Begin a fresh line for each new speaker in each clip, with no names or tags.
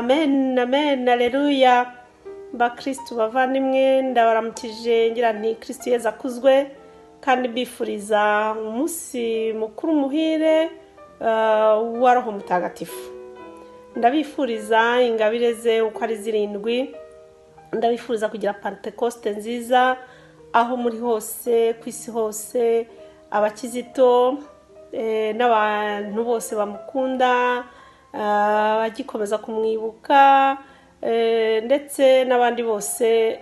amen amen aleluya. Bakristo bavandimwe ndabaramukije ngira nti Kristo Yesu akuzwe kandi bifuriza umunsi mukuru muhire wa Roho Mutagatifu. Ndabifuriza ingabire ze uko ari 7. Ndabifuriza kugira Pentecoste nziza aho muri hose kwisi hose, abakizito n'abantu bose bamukunda, bagikomeza kumwibuka, ndetse n'abandi bose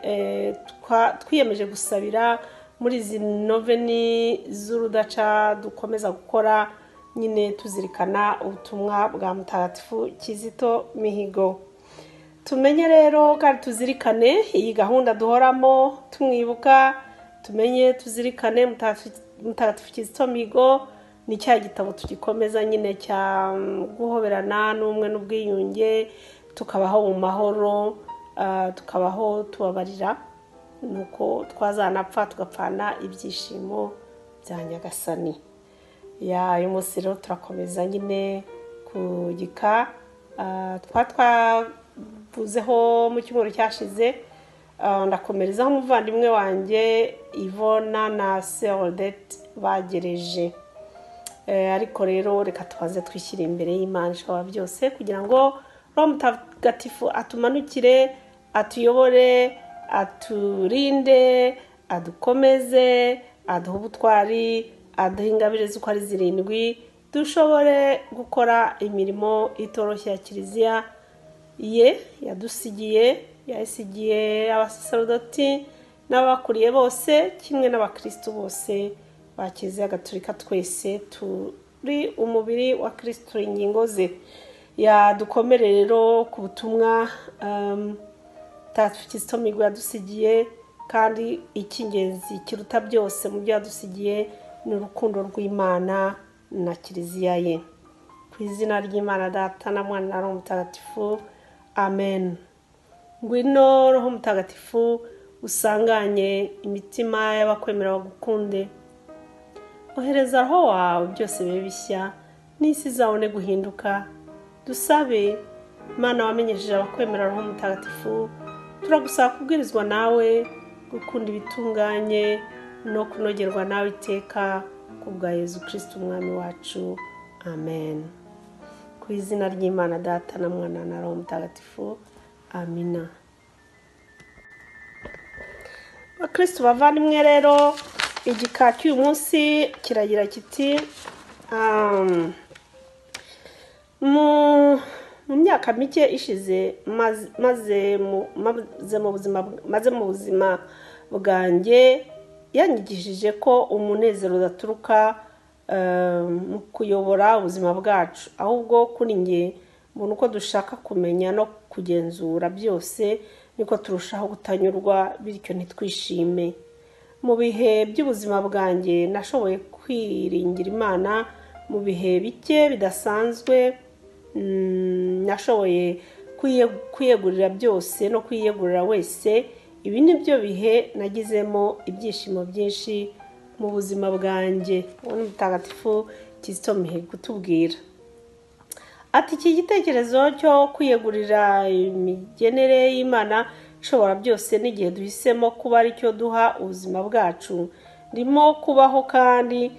twiyemeje gusabira muri izi noveni z'urudaca dukomeza gukora, nyine tuzirikana ubutumwa bwa Mutagatifu Kizito Mihigo. Tumenye rero kandi tuzirikane iyi gahunda duhoramo tumwibuka, tumenye tuzirikane Mutagatifu Kizito Mihigo. Ni cya gitabo tugikomeza nyine cya guhoberana n'umwe n'ubwiyunge, tukabaho mu mahoro, tukabaho tubabarira, nuko twazanapfa tugapfana ibyishimo bya Nyagasani. Uyu munsi rero turakomeza nyine kugika twavuzeho mu cyumweru cyashize. Ndakomerezaho umuvandimwe wanjye Ivona na Serodette bagereje. Ariko rero reka tubaze twishyire imbere y'Imana ishobora byose kugira ngo Roho Mutagatifu atumanukire, atuyobore, aturinde, adukomeze, aduhe ubutwari, aduhe ingabire z'uko ari 7, dushobore gukora imirimo itoroshye ya Kiliziya ye yasigiye abasaserdoti n'abakuriye bose, kimwe n'abakristo bose ba Kiliziya Gatolika. Twese turi umubiri wa Kristo, ingingo ze. Yadukomere rero ku butumwa Mutagatifu Kizito Mihigo yadusigiye, kandi icy'ingenzi kiruta byose mu byo yadusigiye ni urukundo rw'Imana na Kiliziya ye. Ku izina ry'Imana Data na Mwana na Roho Mutagatifu, amen. Ngwino Roho Mutagatifu usanganye imitima y'abakwemera bagukunde. Ohereza Roho wawe byose bibe bishya, n'isi zabone guhinduka. Dusabe. Mana wamenyesheje abakwemera Roho Mutagatifu, turagusaba kubwirizwa nawe, gukunda ibitunganye no kunogerwa nawe iteka, kubwa Yezu Kristo umwami wacu, amen. Ku izina ry'Imana Data na Mwana na Roho Mutagatifu, amina. Bakristo bavandimwe rero, igika cy'uyu munsi kiragira kiti mu myaka mike ishize maze mu buzima bwanjye, yanyigishije ko umunezero udaturuka mu kuyobora ubuzima bwacu, ahubwo kuri nge mbona uko dushaka kumenya no kugenzura byose niko turushaho gutanyurwa, bityo ntitwishime. Mu bihe by'ubuzima bwanjye nashoboye kwiringira Imana, mu bihe bike bidasanzwe nashoboye kwiyegurira byose no kwiyegurira wese. Ibi ni byo bihe nagizemo ibyishimo byinshi mu buzima bwanjye. Mutagatifu Kizito Mihigo kutubwira ati, iki gitekerezo cyo kwiyegurira imigenere y'Imana ishobora byose n'igihe duhisemo kuba ari cyo duha ubuzima bwacu, ndimo kubaho kandi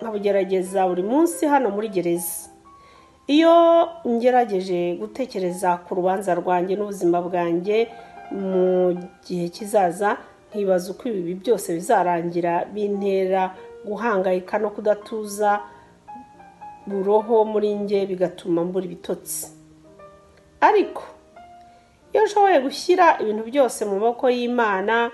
nkabugerageza buri munsi hano muri gereza. Iyo ngerageje gutekereza ku rubanza rwanjye n'ubuzima bwanjye mu gihe kizaza, nkibaza uko ibi byose bizarangira, bintera guhangayika no kudatuza buroho muri nge, bigatuma mbura ibitotsi. Ariko iyo nshoboye gushyira ibintu byose mu maboko y'Imana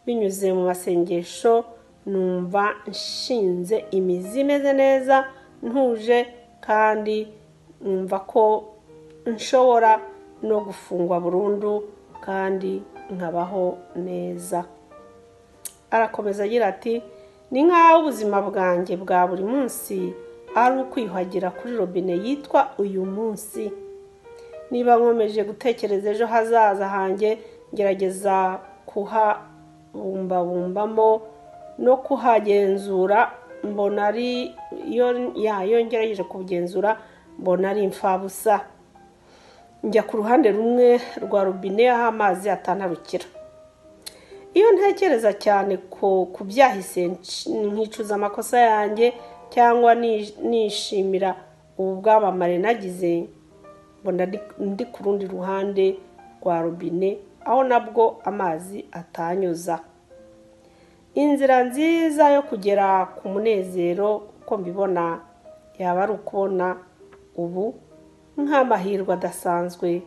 binyuze mu masengesho, numva nshinze imizi imeze neza, ntuje, kandi numva ko nshobora no gufungwa burundu kandi nkabaho neza. Arakomeza agira ati, ni nk'aho ubuzima bwanjye bwa buri munsi ari ukwiyuhagira kuri robine yitwa uyu munsi. Niba nkomeje gutekereza ejo hazaza hanjye, ngerageza kuhabumbabumbamo no kuhagenzura, mbona ari iyo ngerageje kubugenzura mbona ari imfabusa. Njya ku ruhande rumwe rwa robine aho amazi atantarukira. Iyo ntekereza cyane ku byahise nkicuza amakosa yanjye cyangwa nishimira ubu bwamamare nagize, mbona ndi ku rundi ruhande rwa robine aho nabwo amazi atanyuza. Inzira nziza yo kugera ku munezero uko mbibona yaba ari ukubona ubu nk'amahirwe adasanzwe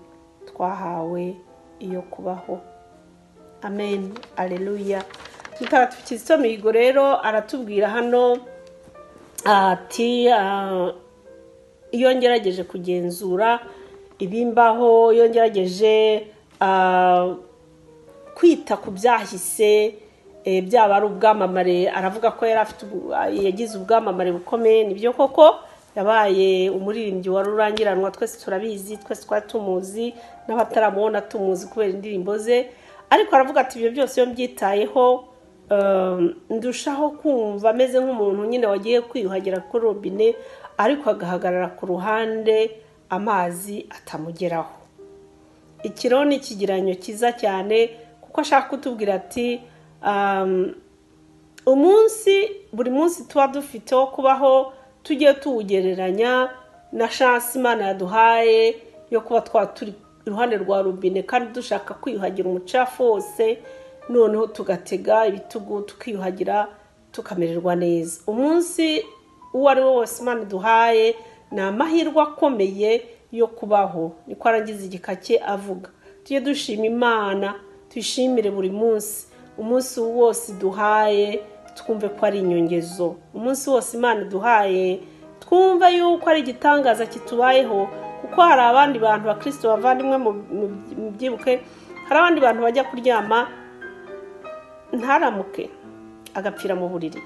twahawe iyo kubaho. Amen, aleluya. Mutagatifu Kizito Mihigo rero aratubwira hano ati iyo ngerageje kugenzura ibimbaho, iyo ngerageje kwita ku byahise, byaba ari ubwamamare, aravuga ko yagize ubwamamare bukomeye. Nibyo koko yabaye umuririmbyi wari urangiranwa, twese turabizi, twese twari tumuzi, n'abataramubona tumuzi kubera indirimbo ze. Ariko aravuga ati ibyo byose iyo mbyitayeho ndushaho kumva ameze nk'umuntu nyine wagiye kwiyuhagira kuri robine ariko agahagarara ku ruhande amazi atamugeraho. Ikiro ni ikigereranyo cyiza cyane kuko ashaka kutubwira ati buri munsi tuba dufite wo kubaho tujye tuwugereranya na chance Imana yaduhaye yo kuba turi iruhande rwa robine kandi dushaka kwiyuhagira umucafu wose, noneho tugatega ibitugu tukiyuhagira tukamererwa neza. Umunsi uwo ari wo wose Imana duhaye ni amahirwe akomeye yo kubaho. Niko arangiza igika cye avuga. Tujye dushima Imana, tuyishimire buri munsi. Umunsi wose duhaye twumve ko ari inyongezo. Umunsi wose Imana duhaye twumve yuko ari igitangaza kitubayeho, kuko hari abandi bantu bakristo bavandimwe mu byibuke, hari abandi bantu bajya kuryama ntaramuke agapfira mu buriri.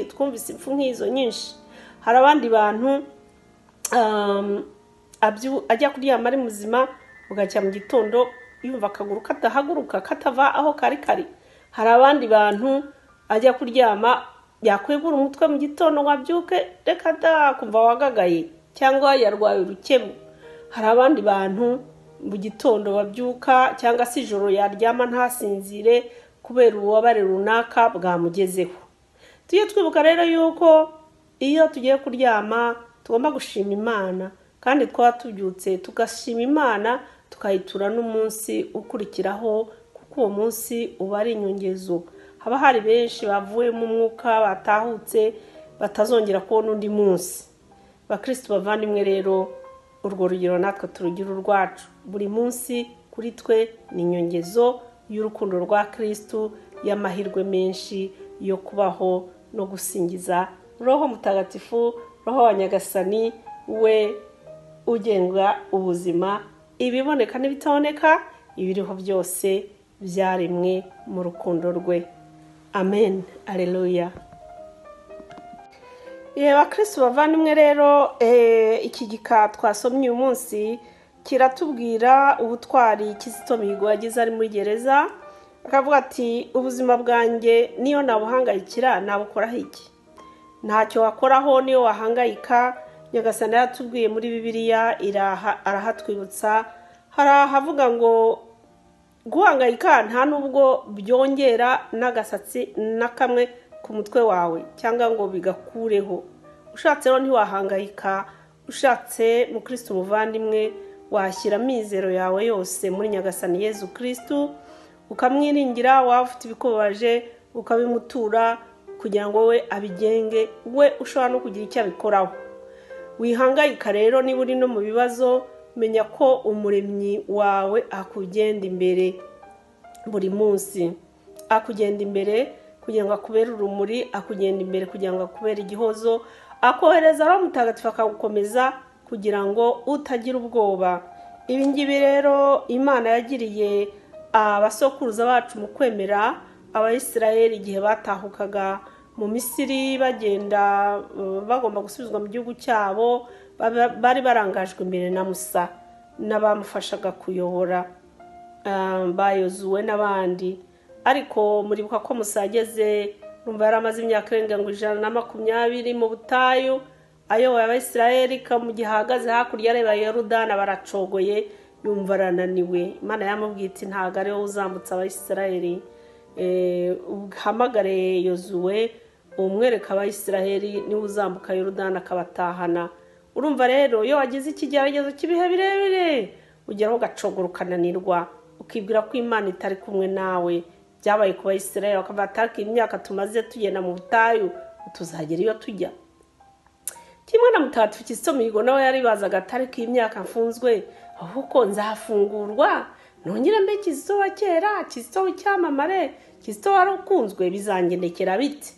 Twumvise impfu nk'izo nyinshi. Hari abandi bantu ajya kuryama ari muzima, ugacya mu gitondo yumva akaguru kadahaguruka katava aho kari. Hari abandi bantu ajya kuryama yakwegura umutwe mu gitondo wabyuke reka da kumva wagagaye cyangwa yarwaye urukemu. Hari abandi bantu mu gitondo babyuka cyangwa se ijoro yaryama ntasinzire kubera ububabare runaka bwamugezeho. Tujye twibuka rero yuko iyo tugiye kuryama tugomba gushima Imana, kandi twaba tubyutse tugashima Imana tukayitura n'umunsi ukurikiraho, kuko uwo munsi uba ari inyongezo. Haba hari benshi bavuye mu mwuka batahutse batazongera kubona undi munsi. Bakristo bavandimwe rero, urwo rugero natwe turugira urwacu. Buri munsi kuri twe ni inyongezo y'urukundo rwa Kristo, y'amahirwe menshi yo kubaho no gusingiza Roho Mutagatifu, Roho wa Nyagasani, we ugenga ubuzima, ibiboneka n'ibitaboneka, ibiriho byose byaremwe mu rukundo rwe. Amen, aleluya. Bakristo bavandimwe rero, iki gika twasomye uyu munsi kiratubwira ubutwari Kizito Mihigo yagize ari muri gereza. Akavuga ati ubuzima bwanjye niyo nabuhangayikira nabukoraho iki? Ntacyo wakoraho niyo wahangayika. Nyagasani yatubwiye muri Bibiliya arahatwibutsa, hari ahavuga ngo guhangayika nta nubwo byongera n'agasatsi na kamwe ku mutwe wawe cyangwa ngo bigakureho. Ushatse rero ntiwahangayika. Ushatse mu Kristo muvandimwe washyira amizero yawe yose muri Nyagasani Yezu Kristo, ukamwiringira. Waba ufite ibikubabaje ukabimutura kugira ngo we abigenge, we ushobora no kugira icyo abikoraho. Wihangayika rero niba uri no mu bibazo, menya ko umuremyi wawe akugenda imbere buri munsi. Akugenda imbere kugira ngo akubere urumuri, akugenda imbere kugira ngo akubere igihozo, akohereza Roho Mutagatifu akagukomeza kugira ngo utagira ubwoba. Ibi ngibi rero Imana yagiriye abasokuruza bacu mu kwemera Abayisiraheli igihe batahukaga mu Misiri bagenda bagomba gusubizwa mu gihugu cyabo. Bari barangajwe imbere na Musa n'abamufashaga kuyobora, ba Yozuwe n'abandi. Ariko muribuka ko Musa ageze, numva yari amaze imyaka irenga 120 mu butayu, ayoboye Abisirayeli mu gihe ahagaze hakurya areba Yorodani baracogoye yumva arananiwe. Imana yamubwiye iti ntabwo ari wowe uzambutsa Abisirayeli, uhamagare Yozuwe umwereka Abisirayeli niwe uzambuka Yorodani akabatahana. Urumva rero iyo wagize ikigeragezo cy'ibihe birebire ugeraho ugacogora ukananirwa ukibwira ko Imana itari kumwe nawe. Byabaye ku Bayisirayeli bakavuga ati imyaka tumaze tugenda mu butayu tuzagera iyo tujya. Kimwe na Mutagatifu Kizito Mihigo nawe yaribazaga ati imyaka mfunzwe ahubwo nzafungurwa nongere mbe Kizito wa kera, Kizito w'icyamamare, Kizito wari ukunzwe, bizangendekera bite?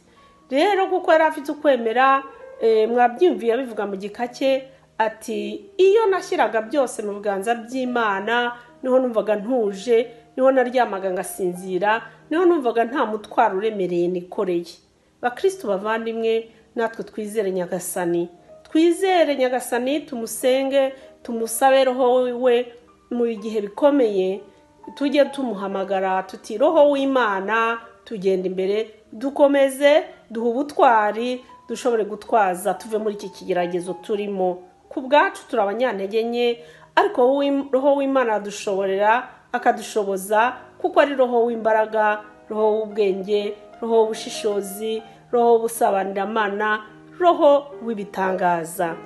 Rero kuko yari afite ukwemera, mwabyumviye bivuga mu gika cye ati iyo nashyiraga byose mu biganza by'Imana niho numvaga ntuje, niho naryamaga ngasinzira, niho numvaga nta mutwaro uremereye nikoreye. Bakristo bavandimwe, natwe twizere Nyagasani, twizere Nyagasani, tumusenge, tumusabe roho we mu gihe bikomeye, tujye tumuhamagara tuti roho w'Imana tugenda imbere, dukomeze duha ubutwari, dushobore gutwaza tuve muri iki kigeragezo turimo. Ku bwacu turi abanyantege nke, ariko roho w'Imana adushoborera akadushoboza, kuko ari roho w'imbaraga, roho w'ubwenge, roho w'ubushishozi, roho w'ubusabanyiramana, roho w'ibitangaza.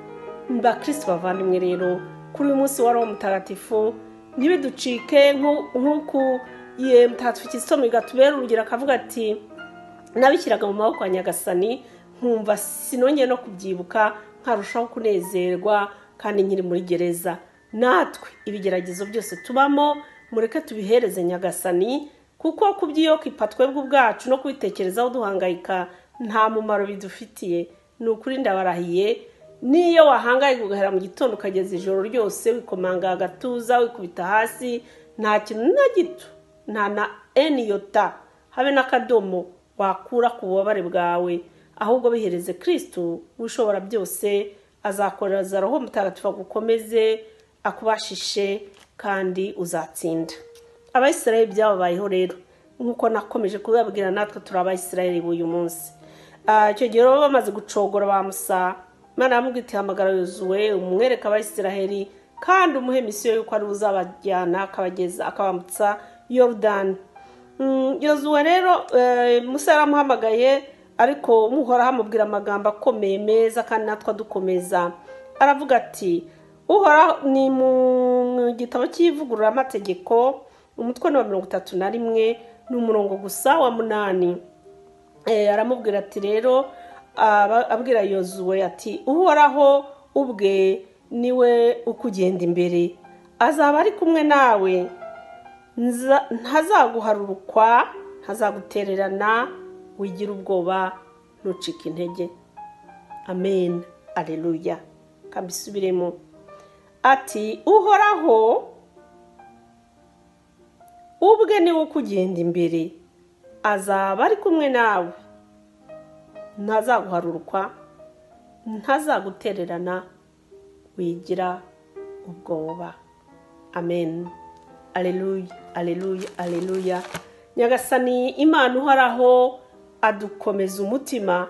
Bakristo bavandimwe rero, kuri uyu munsi wa Roho Mutagatifu ntibiducike nk'uko Mutagatifu Kizito Mihigo atubera urugero akavuga ati nabishyiraga mu maboko ya Nyagasani nkumva sinongeye no kubyibuka, nkarushaho kunezerwa kandi nkiri muri gereza. Natwe ibigeragezo byose tubamo mureke tubihereze Nyagasani, kuko kubyiyokipa twebwe ubwacu no kubitekerezaho duhangayika nta mumaro bidufitiye. Ni ukuri ndabarahiye, niyo wahangayika ugahera mu gitondo ukageza ijoro ryose wikomanga agatuza wikubita hasi, nta kintu na gito, nta na eniyota habe n'akadomo wakura ku bubabare bwawe, ahubwo bihereze Kristo ushobora byose. Azakoreza Roho Mutagatifu agukomeze, akubashishe, kandi uzatsinda. Abayisirayeli byababayeho rero nk'uko nakomeje kubabwira, natwe turi Abayisirayeli b'uyu munsi. Icyo gihe bamaze gucogora ba Musa, Imana yamubwiye iti hamagara Yozuwe umwereka Abayisirayeli kandi umuhe misiyo yuko ari uzabajyana akabambutsa Yorodani. Yozuwe rero Musa yaramuhamagaye, ariko muhora amubwira amagambo akomeye meza kandi natwe dukomeza. Aravuga ati uhora ni mu gitabo cy'ivugurura amategeko umutwe wa 31 n'umurongo gusa wa 8. Aramubwira ati rero abwira Yozuwe ati uhoraho ubwe niwe ukugenda imbere, azaba ari kumwe nawe, ntazaguharurukwa, ntazagutererana, wigira ubwoba, ntucike intege. Amen. Alleluia. Kabisubiremo ati uhoraho ubwe niwe ukugenda imbere, azaba ari kumwe nawe, ntazaguharurukwa, ntazagutererana, wigira ubwoba. Amen. Alleluia, alleluia, alleluia. Nyagasani Imana uhoraho adukomeza umutima,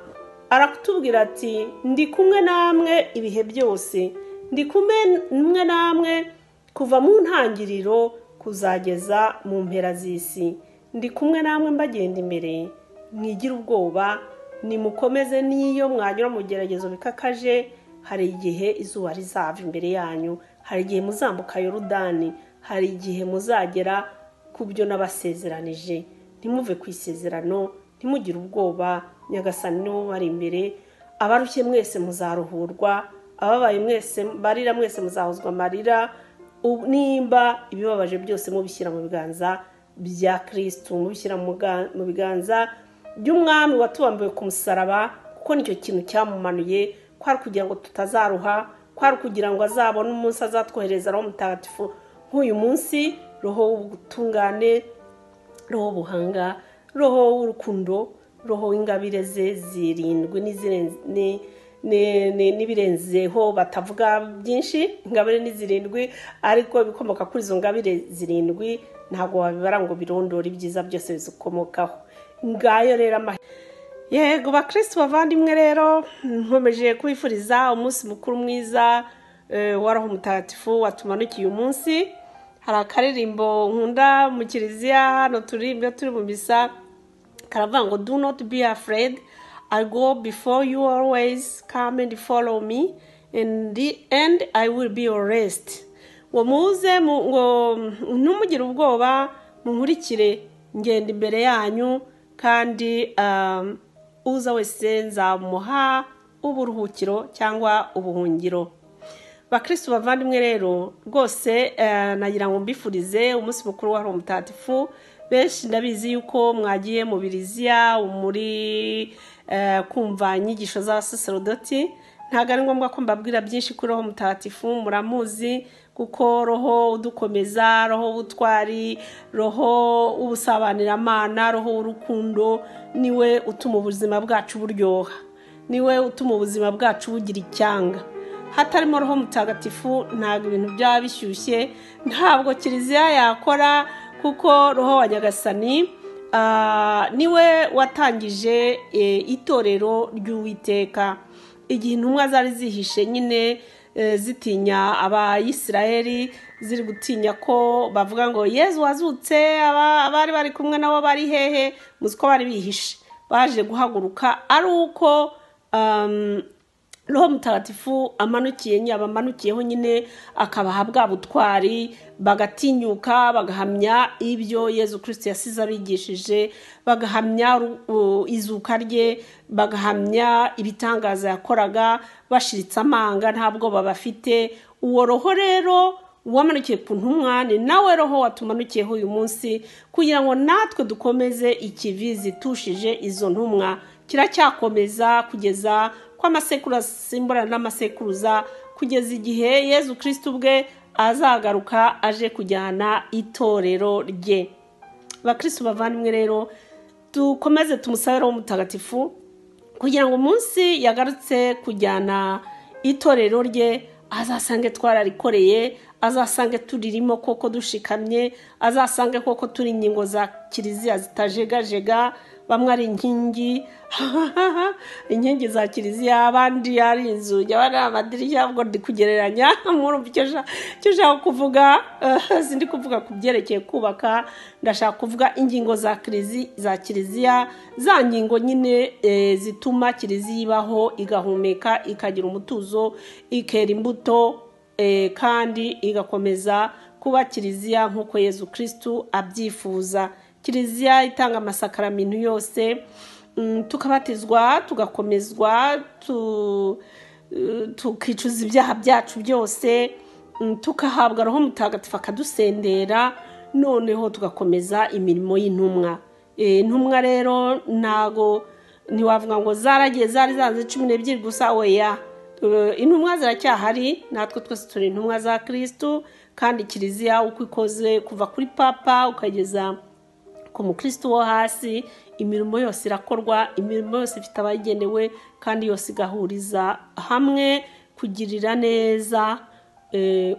arakutubwira ati ndi kumwe namwe ibihe byose, ndi kumwe namwe kuva mu ntangiriro kuzageza mu mpera z'isi, ndi kumwe namwe mbagenda imbere, mwigira ubwoba, nimukomeze. Niyo mwanyura mu geragezo bikakaje, hari igihe izuba rizava imbere yanyu, hari igihe muzambuka Yorodani, hari igihe muzagera ku byo nabasezeranije. Ntimuve ku isezerano, ntimugire ubwoba, Nyagasani niwe ubari imbere. Abarushye mwese muzaruhurwa, ababaye mwese barira mwese muzahozwa amarira, nimba ibibabaje byose mubishyira mu biganza bya Kristo, mubishyira mu biganza by'umwami watubambiwe ku musaraba, kuko nicyo kintu cyamumanuye, kwari kugira ngo tutazaruha, kwari kugira ngo azabone umunsi azatwohereza Roho Mutagatifu nk'uyu munsi, roho w'ubutungane, roho w'ubuhanga, roho w'urukundo, roho w'ingabire ze zirindwi n'ibirenzeho batavuga byinshi. Ingabire ni zirindwi, ariko bikomoka kuri izo ngabire zirindwi ntabwo wabibara ngo birondore ibyiza byose bizikomokaho. Ngayo rero Yego bakristo bavandimwe rero nkomeje kubifuriza umunsi mukuru mwiza wa Roho Mutagatifu watumanukiye umunsi. Hari akaririmbo nkunda mu kiliziya hano turi mu misa karavuga ngo do not be afraid, I go before you always, come and follow me, and I will be your rest. Ngo muze ngo ntumugire ubwoba, munkurikire ngenda imbere yanyu, kandi uza wese nzamuha uburuhukiro cyangwa ubuhungiro. Bakristo bavandimwe rero rwose nagira ngo mbifurize umunsi mukuru wa Roho Mutagatifu. Benshi ndabizi yuko mwagiye mu Biriziya muri kumva inyigisho z'abasaserdoti. Ntago ari ngombwa ko mbabwira byinshi kuri Roho Mutagatifu, muramuzi kuko roho udukomeza, roho ubutwari, roho ubusabanyiramana, roho urukundo, niwe utuma ubuzima bwacu buryoha, niwe utuma ubuzima bwacu bugira icyanga. Hatarimo Roho Mutagatifu ntabwo ibintu byaba bishyushye, ntabwo kiliziya yakora, kuko roho wa Nyagasani niwe watangije itorero ry'Uwiteka. Igihe intumwa zari zihishe nyine zitinya abayisiraheli, ziri gutinya ko bavuga ngo Yezu wazutse, abari bari kumwe nabo bari hehe, muziko bari bihishe. Baje guhaguruka ari uko Roho Mutagatifu abamanukiyeho nyine akabaha bwa butwari, bagatinyuka, bagahamya ibyo Yezu Kristo yasize abigishije, bagahamya izuka rye, bagahamya ibitangaza yakoraga, bashiritse amanga ntabwo babafite. Uwo roho rero wamanukiye ku ntumwa ni nawe roho watumanukiyeho uyu munsi, kugira ngo natwe dukomeze ikivizi tushije izo ntumwa. Kiracyakomeza kugeza kwa amasekuruza simburana n'amasekuruza, kugeza igihe Yezu Kristo ubwe azagaruka aje kujyana itorero rye. Bakristo bavandimwe rero dukomeze tumusabe Roho Mutagatifu kugira ngo umunsi yagarutse kujyana itorero rye azasange twararikoreye, azasange turirimo koko dushikamye, azasange koko turi ingingo za kiliziya zitajegajega. Bamwe ari inkingi za kiliziya, abandi ari inzugi, abandi amadirishya. Ubwo ndi kugereranya, murumva icyo ushaka kuvuga. Sindi kuvuga ku byerekeye kubaka, ndashaka kuvuga ingingo za kiliziya, za ngingo nyine zituma kiliziya ibaho, igahumeka, ikagira umutuzo, ikera imbuto, kandi igakomeza kuba kiliziya nk'uko Yezu Kristo abyifuza. Kiliziya itanga amasakaramentu yose, tukabatizwa, tugakomezwa, tukicuza ibyaha byacu byose, tukahabwa Roho Mutagatifu akadusendera, noneho tugakomeza imirimo y'intumwa. Intumwa rero ntago ntiwavuga ngo zaragiye zari zanze 12 gusa, oya. Intumwa ziracyahari, natwe twese turi intumwa za Kristo, kandi kiliziya uko ikoze kuva kuri papa ukageza ku mukristo wo hasi, imirimo yose irakorwa, imirimo yose ifite abayigenewe, kandi yose igahuriza hamwe kugirira neza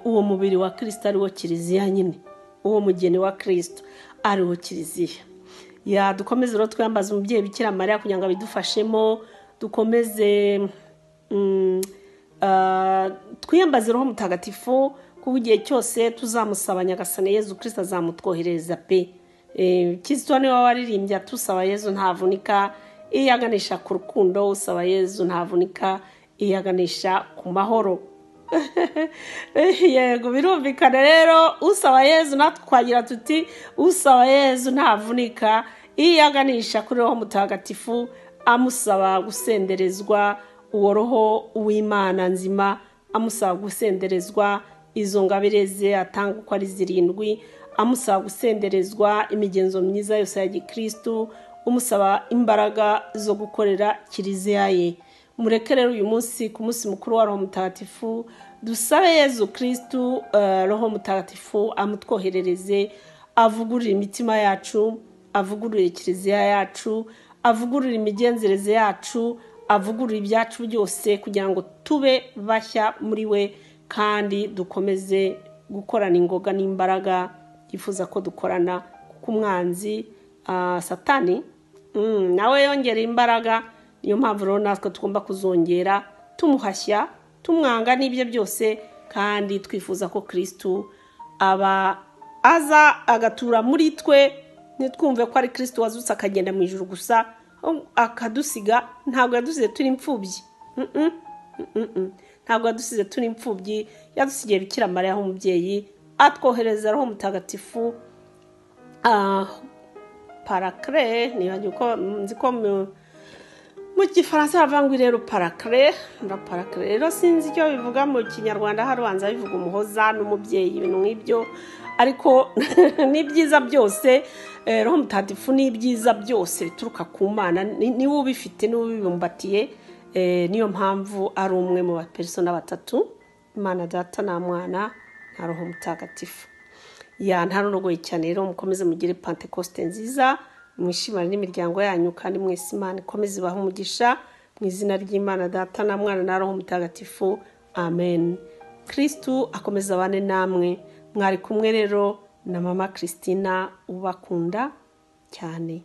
uwo mubiri wa Kristo ari wo kiliziya nyine. Uwo mugeni wa Kristo ari wo kiliziya. Dukomeze rero twiyambaza umubyeyi Bikira Mariya kugira ngo abidufashemo, dukomeze twiyambaze Roho Mutagatifu, kuko igihe cyose tuzamusaba Nyagasani Yezu Kristo azamutwohereza pe. Kizito niwe waririmbye atusaba Yezu ntavunika, iyaganisha ku rukundo, usaba Yezu ntavunika, iyaganisha ku mahoro. Yego birumvikana rero, usaba Yezu natwe twagira tuti usaba Yezu ntavunika, iyaganisha kuri Roho Mutagatifu, amusaba gusenderezwa uwo roho w'Imana nzima, amusaba gusenderezwa izo ngabire ze atanga uko ari 7, amusaba gusenderezwa imigenzo myiza yose ya Gikristo, umusaba imbaraga zo gukorera kiliziya ye. Mureke rero uyu munsi ku munsi mukuru wa Roho Mutagatifu dusabe Yezu Kristo Roho Mutagatifu amutwoherereze, avugurure imitima yacu, avugurure kiliziya yacu, avugurure imigenzereze yacu, avugurure ibyacu byose, kugira ngo tube bashya muri we, kandi dukomeze gukorana ingoga n'imbaraga yifuza ko dukorana, kuko umwanzi Satani nawe yongera imbaraga. Niyo mpamvu rero natwe tugomba kuzongera tumuhashya, tumwanga n'ibyo byose, kandi twifuza ko Kristo aba aza agatura muri twe. Ntitwumve ko ari Kristo wazutse akagenda mu ijuru gusa akadusiga. Ntabwo yadusize turi imfubyi, ntabwo yadusize turi imfubyi. Yadusigiye Bikira Mariya nk'umubyeyi, atwohereza Roho Mutagatifu Paraclet. Nibagiwe ko nzi ko mu Gifaransa bavuga rero Paraclet. Rero sinzi icyo bivuga mu Kinyarwanda, harubanza bivuga umuhoza n'umubyeyi, ibintu nk'ibyo. Ariko ni byiza byose. Roho Mutagatifu ni byiza byose bituruka ku Mana, niwe ubifite, niwe ubibumbatiye. Niyo mpamvu ari umwe mu bapersona batatu, Imana Data na Mwana na Roho Mutagatifu. Ntarunogoye cyane rero, mukomeze mugire Pentecoste nziza, mwishimane n'imiryango yanyu, kandi mwese Imana ikomeze ibahe umugisha mu izina ry'Imana Data na Mwana na Roho Mutagatifu. Amen. Kristo akomeza abane namwe. Mwari kumwe rero na Mama Christina ubakunda cyane.